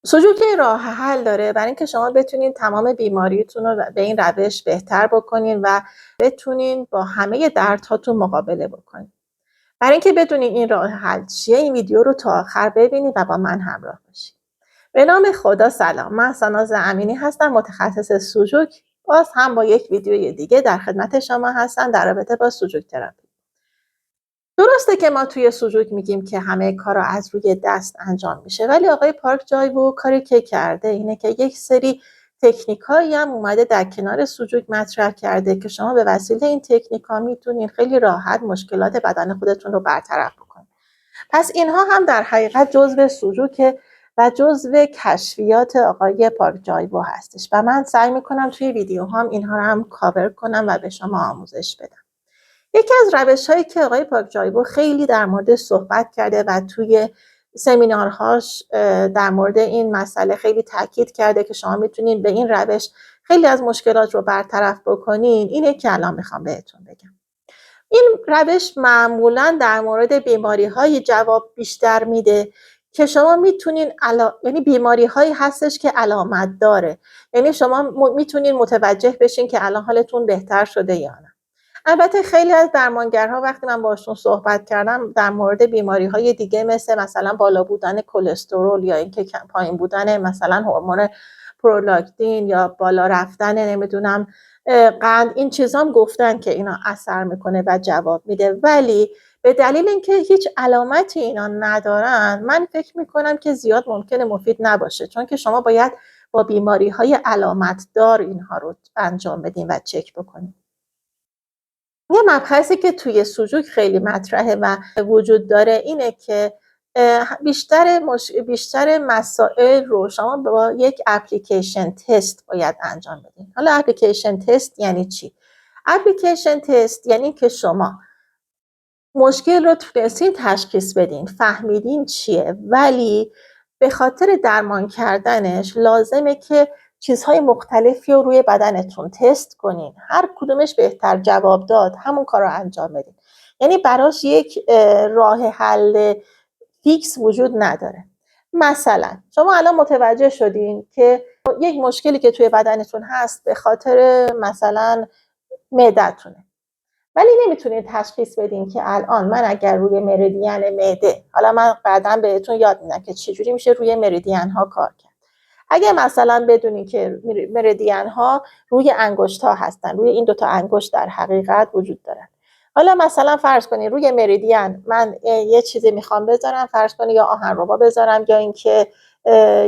سوجوک راه حل داره برای اینکه شما بتونین تمام بیماریتون رو به این روش بهتر بکنین و بتونین با همه دردهاتون مقابله بکنین. برای اینکه بدونین این راه حل چیه، این ویدیو رو تا آخر ببینید و با من همراه باشید. به نام خدا سلام، من ساناز امینی هستم، متخصص سوجوک. باز هم با یک ویدیوی دیگه در خدمت شما هستم در رابطه با سوجوک تراپی. درسته که ما توی سوجوک میگیم که همه کارا از روی دست انجام میشه، ولی آقای پارک جایبو کاری که کرده اینه که یک سری تکنیکایی هم اومده در کنار سوجوک مطرح کرده که شما به وسیله این تکنیکا میتونین خیلی راحت مشکلات بدن خودتون رو برطرف بکنید. پس اینها هم در حقیقت جزء سوجوک و جزء کشفیات آقای پارک جایبو هستش و من سعی میکنم توی ویدیوهام اینها رو هم کاور کنم و به شما آموزش بدم. یکی از روش‌هایی که آقای پارک جایبو خیلی در موردش صحبت کرده و توی سمینارهاش در مورد این مسئله خیلی تاکید کرده که شما میتونید به این روش خیلی از مشکلات رو برطرف بکنین، اینه که الان میخوام بهتون بگم. این روش معمولاً در مورد بیماری‌های جواب بیشتر میده که شما میتونین یعنی بیماری‌هایی هستش که علامت داره، یعنی شما میتونین متوجه بشین که الان حالتون بهتر شده یا نه. البته خیلی از درمانگرها وقتی من باشون صحبت کردم در مورد بیماری‌های دیگه مثلا بالا بودن کلسترول یا اینکه پایین بودن مثلا هورمون پرولاکتین یا بالا رفتن نمیدونم قند، این چیزا هم گفتن که اینا اثر میکنه و جواب میده، ولی به دلیل اینکه هیچ علامتی اینا ندارن من فکر میکنم که زیاد ممکنه مفید نباشه، چون که شما باید با بیماری‌های علامت دار اینها رو انجام بدین و چک بکنین. یه مبحثی که توی سوجوک خیلی مطرحه و وجود داره اینه که بیشتر مسائل رو شما با یک اپلیکیشن تست باید انجام بدین. حالا اپلیکیشن تست یعنی چی؟ اپلیکیشن تست یعنی که شما مشکل رو تونستین تشخیص بدین، فهمیدین چیه، ولی به خاطر درمان کردنش لازمه که چیزهای مختلفی رو روی بدنتون تست کنین. هر کدومش بهتر جواب داد همون کار رو انجام بدین. یعنی براش یک راه حل فیکس وجود نداره. مثلا شما الان متوجه شدین که یک مشکلی که توی بدنتون هست به خاطر مثلا معدتونه، ولی نمیتونید تشخیص بدین که الان من اگر روی مریدین معده، حالا من بعداً بهتون یاد میدم که چجوری میشه روی مریدین ها کار کرد. اگه مثلا بدونی که مریدین ها روی انگشت ها هستن، روی این دوتا انگشت در حقیقت وجود دارن، حالا مثلا فرض کنی روی مریدین من یه چیزی میخوام بذارم، فرض کنی یا آهنربا بذارم یا اینکه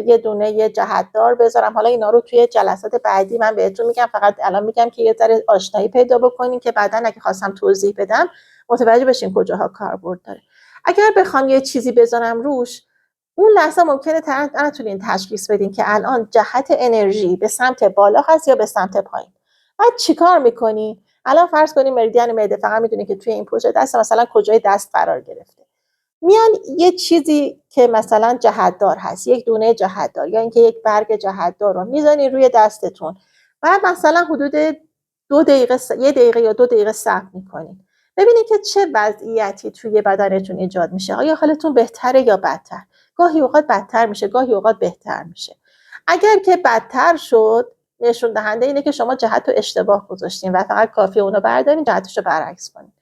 یه دونه یه جهتدار بذارم. حالا اینا رو توی جلسات بعدی من بهتون میگم، فقط الان میگم که یه ذره آشنایی پیدا بکنین که بعداً اگه خواستم توضیح بدم متوجه بشین کجاها کاربرد داره. اگر بخوام یه چیزی بذارم روش، اون لحظه ممکنه نتونین تشخیص بدین که الان جهت انرژی به سمت بالا هست یا به سمت پایین. بعد چیکار میکنی؟ الان فرض کنیم مریدین معده فقط میدونی که توی این پشت دست مثلا کجای دست قرار گرفته. میان یه چیزی که مثلا جهتدار هست، یک دونه جهتدار یا اینکه یک برگ جهتدار رو میذاری روی دستتون، بعد مثلا حدود 1 دقیقه یا 2 دقیقه صبر میکنین، ببینید که چه وضعیتی توی بدنتون ایجاد میشه. آیا حالتون بهتره یا بدتر؟ گاهی اوقات بدتر میشه، گاهی اوقات بهتر میشه. اگر که بدتر شد، نشون دهنده اینه که شما جهت رو اشتباه گذاشتین و فقط کافیه اونو بردارین جهتش رو برعکس کنین.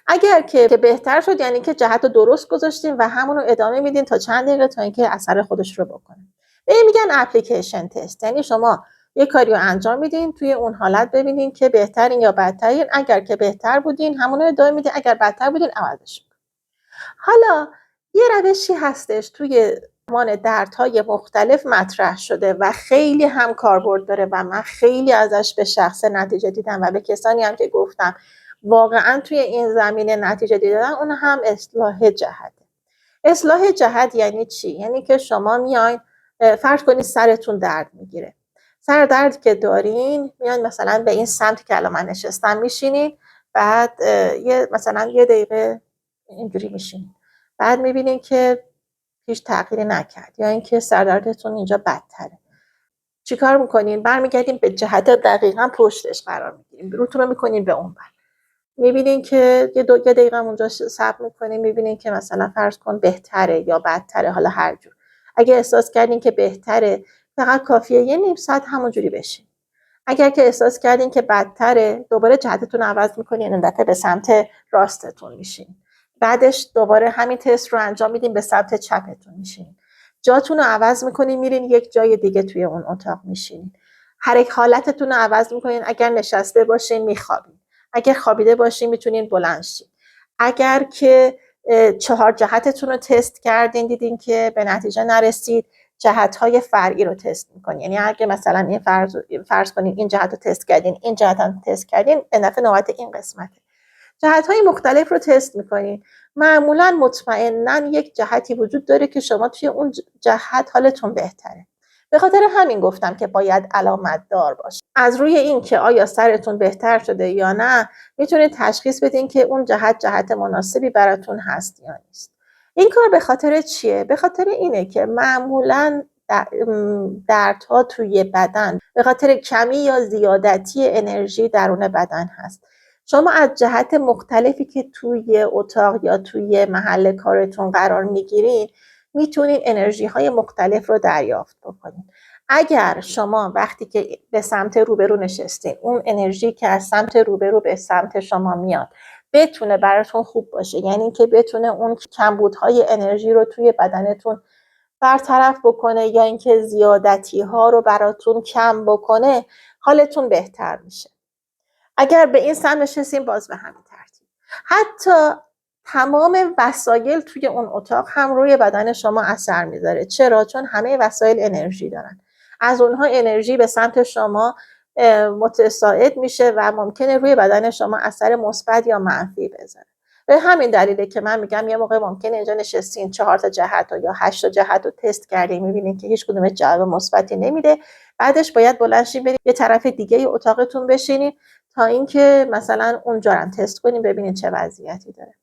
اگر که بهتر شد یعنی که جهت رو درست گذاشتین و همون رو ادامه میدین تا چند دقیقه تا اینکه اثر خودش رو بکنه. به این میگن اپلیکیشن تست، یعنی شما یه کاری رو انجام میدین، توی اون حالت ببینین که بهترین یا بدترین. اگر که بهتر بودین همون رو ادامه میدین، اگر بدتر بودین عوضش میکنین. حالا یه روشی هستش توی درمان دردهای مختلف مطرح شده و خیلی هم کاربرد داره و من خیلی ازش به شخص نتیجه دیدم و به کسانی هم که گفتم واقعا توی این زمینه نتیجه دیدن، اون هم اصلاح جهت. اصلاح جهت یعنی چی؟ یعنی که شما میاین فرض کنید سرتون درد میگیره، سر درد که دارین میاین مثلا به این سمت که الان من نشستم میشینین، بعد مثلا 1 دقیقه اینجوری میشینین، بعد میبینین که هیچ تغییری نکرد یا اینکه سردردتون اینجا بدتره. چیکار میکنین؟ برمیگردین به جهت دقیقاً پشتش قرار میگیرین، روتون رو میکنین به اون بر، میبینین که یه دقیقه اونجا صبر میکنین، میبینین که مثلا فرض کن بهتره یا بدتره، حالا هر جور. اگه احساس کردین که بهتره، فقط کافیه یه نیم ساعت همونجوری بشین. اگر که احساس کردین که بدتره، دوباره جهتتون عوض میکنین، این دفعه به سمت راستتون میشین. بعدش دوباره همین تست رو انجام میدین، به سمت چپتون میشین. جاتون رو عوض میکنین، میرین یک جای دیگه توی اون اتاق میشینین. حالتتون رو عوض میکنین. اگر نشسته باشین میخوابین، اگر خوابیده باشین میتونین بلند شین. اگر که 4 جهتتون رو تست کردین، دیدین که به نتیجه نرسید، جهت‌های فرعی رو تست می‌کنین. یعنی اگه مثلا این فرض کنین این جهت رو تست کردین، این جهت هم تست کردین، به نفع نوبت این قسمته. جهت‌های مختلف رو تست می‌کنین. معمولاً مطمئناً یک جهتی وجود داره که شما توی اون جهت حالتون بهتره. به خاطر همین گفتم که باید علامت دار باشه. از روی این که آیا سرتون بهتر شده یا نه، میتونید تشخیص بدین که اون جهت مناسبی براتون هست یا نیست. این کار به خاطر چیه؟ به خاطر اینه که معمولاً دردها توی بدن به خاطر کمی یا زیادتی انرژی درون بدن هست. شما از جهت مختلفی که توی اتاق یا توی محل کارتون قرار میگیرین، میتونین انرژی های مختلف رو دریافت بکنین. اگر شما وقتی که به سمت روبرو نشستین، اون انرژی که از سمت روبرو به سمت شما میاد بتونه براتون خوب باشه، یعنی که بتونه اون کمبودهای انرژی رو توی بدنتون برطرف بکنه یا اینکه زیادتی ها رو براتون کم بکنه، حالتون بهتر میشه. اگر به این سمت نشستین، باز به همین ترتیب. حتی تمام وسایل توی اون اتاق هم روی بدن شما اثر میذاره. چرا؟ چون همه وسایل انرژی دارن. از اونها انرژی به سمت شما متصاعد میشه و ممکنه روی بدن شما اثر مثبت یا منفی بذاره. به همین دلیله که من میگم یه موقع ممکنه اینجا نشستین 4 تا جهت یا 8 تا جهت رو تست کردین، میبینین که هیچ کدوم جواب مثبتی نمیده. بعدش باید بلند شین برید یه طرف دیگه اتاقتون بشینین تا اینکه مثلا اونجا رو تست کنین ببینین چه وضعیتی داره.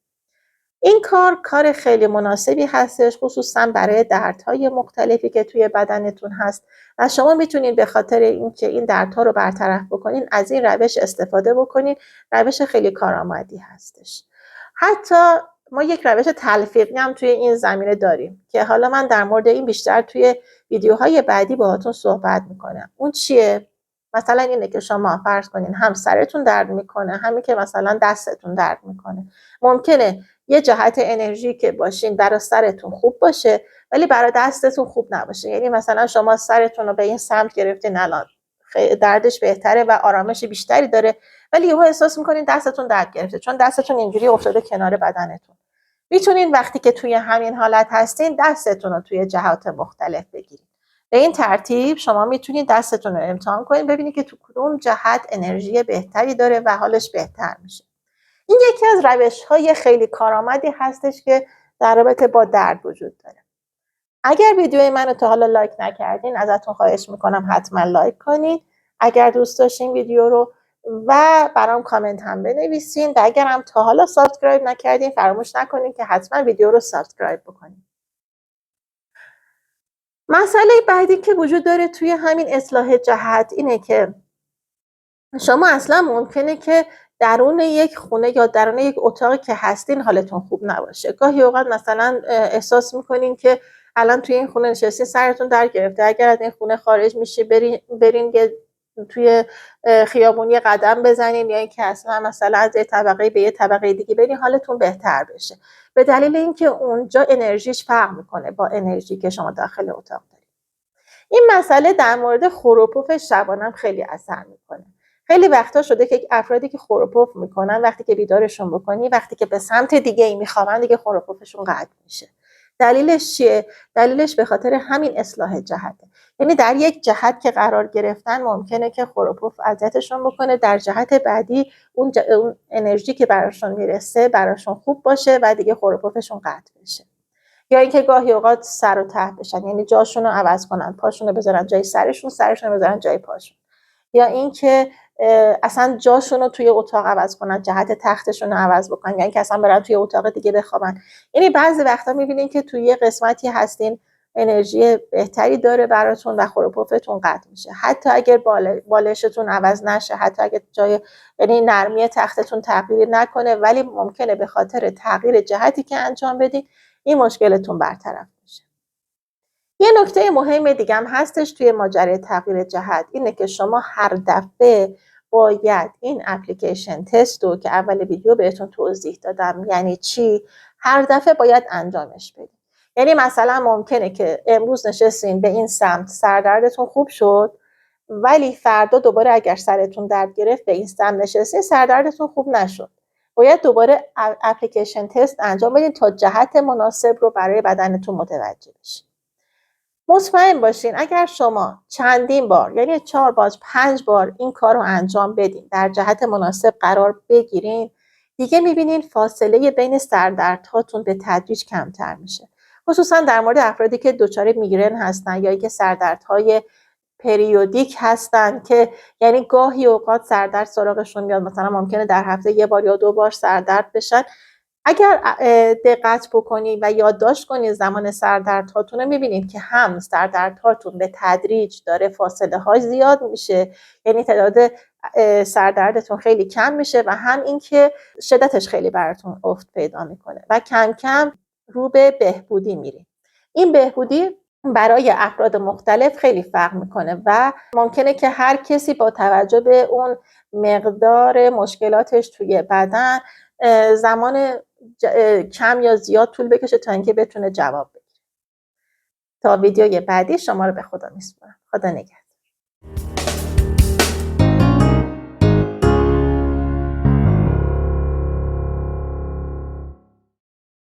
این کار خیلی مناسبی هستش، خصوصا برای دردهای مختلفی که توی بدنتون هست و شما میتونین به خاطر اینکه این دردها رو برطرف بکنین از این روش استفاده بکنین. روش خیلی کارآمدی هستش. حتی ما یک روش تلفیقی هم توی این زمینه داریم که حالا من در مورد این بیشتر توی ویدیوهای بعدی باهاتون صحبت میکنم. اون چیه؟ مثلا اینه که شما فرض کنین هم سرتون درد میکنه، همین که مثلا دستتون درد میکنه. ممکنه یه جهت انرژی که باشین برای سرتون خوب باشه ولی برای دستتون خوب نباشه. یعنی مثلا شما سرتون رو به این سمت گرفتین، الان دردش بهتره و آرامش بیشتری داره، ولی یهو احساس میکنین دستتون درد گرفته چون دستتون اینجوری افتاده کنار بدنتون. میتونین وقتی که توی همین حالت هستین دستتون رو توی جهات مختلف بگیرید. به این ترتیب شما میتونید دستتون رو امتحان کنید ببینید که تو کدوم جهت انرژی بهتری داره و حالش بهتر میشه. این یکی از روش‌های خیلی کارآمدی هستش که در رابطه با درد وجود داره. اگر ویدیوی منو تا حالا لایک نکردین، ازتون خواهش میکنم حتما لایک کنین اگر دوست داشتین ویدیو رو، و برام کامنت هم بنویسین، و اگر هم تا حالا سابسکرایب نکردین فراموش نکنین که حتما ویدیو رو سابسکرایب بکنین. مسئله بعدی که وجود داره توی همین اصلاح جهت اینه که شما اصلا ممکنه که درون یک خونه یا درون یک اتاقی که هستین حالتون خوب نباشه. گاهی اوقات مثلا احساس میکنین که الان توی این خونه نشستین سرتون درد گرفته، اگر از این خونه خارج میشه برین توی خیابونی قدم بزنین یا اینکه اصلا مثلا از یه طبقه به یه طبقه دیگه برین حالتون بهتر بشه، به دلیل اینکه اونجا انرژیش فرق میکنه با انرژی که شما داخل اتاق دارید. این مسئله در مورد خور و پف شبانم خیلی اثر میکنه. خیلی وقتا شده که افرادی که خور و پف میکنن وقتی که بیدارشون بکنی، وقتی که به سمت دیگه ای میخوابن دیگه خور و پفشون قطع میشه. دلیلش چیه؟ دلیلش به خاطر همین اصلاح جهته. یعنی در یک جهت که قرار گرفتن ممکنه که خور و پف اذیتشون بکنه، در جهت بعدی اون انرژی که براشون میرسه براشون خوب باشه و دیگه خور و پفشون قطع بشه. یا اینکه گاهی اوقات سر و ته بشن، یعنی جاشون رو عوض کنن، پاشون رو بذارن جای سرشون، سرشون رو بذارن جای پاشون. یا اینکه اصلا جاشون رو توی اتاق عوض کنن، جهت تختشون رو عوض بکنن، یا اینکه اصلا برن توی اتاق دیگه بخوابن. یعنی بعضی وقتا میبینین که توی یه قسمتی هستین انرژی بهتری داره براتون و خور و پفتون قطع میشه. حتی اگر بالشتون عوض نشه، حتی اگر جای یعنی نرمی تختتون تغییر نکنه، ولی ممکنه به خاطر تغییر جهتی که انجام بدین این مشکلتون برطرف میشه. یه نکته مهم دیگه هم هستش توی ماجرای تغییر جهت، اینه که شما هر دفعه باید این اپلیکیشن تست رو که اول ویدیو بهتون توضیح دادم یعنی چی، هر دفعه باید انجامش بدید. یعنی مثلا ممکنه که امروز نشستین به این سمت سردردتون خوب شد، ولی فردا دوباره اگر سرتون درد گرفت به این سمت نشستین سردردتون خوب نشد. باید دوباره اپلیکیشن تست انجام بدین تا جهت مناسب رو برای بدنتون متوجه بشین. مطمئن باشین اگر شما چندین بار یعنی 4 بار 5 بار این کار رو انجام بدین، در جهت مناسب قرار بگیرین، دیگه میبینین فاصله بین سردردهاتون به تدریج کمتر میشه. خصوصا در مورد افرادی که دچار میگرن هستن یا که سردردهای پریودیک هستن که یعنی گاهی اوقات سردرد سراغشون میاد، مثلا ممکنه در هفته 1 بار یا 2 بار سردرد بشن. اگر دقت بکنید و یادداشت کنید زمان سردردهاتون رو میبینید که هم سردردهاتون به تدریج داره فاصله های زیاد میشه، یعنی تعداد سردردتون خیلی کم میشه و هم اینکه شدتش خیلی براتون افت پیدا میکنه و کم کم رو به بهبودی میریم. این بهبودی برای افراد مختلف خیلی فرق میکنه و ممکنه که هر کسی با توجه به اون مقدار مشکلاتش توی بدن زمان کم یا زیاد طول بکشه تا اینکه بتونه جواب بده. تا ویدیوی بعدی شما رو به خدا میسپارم. خدا نگهدار.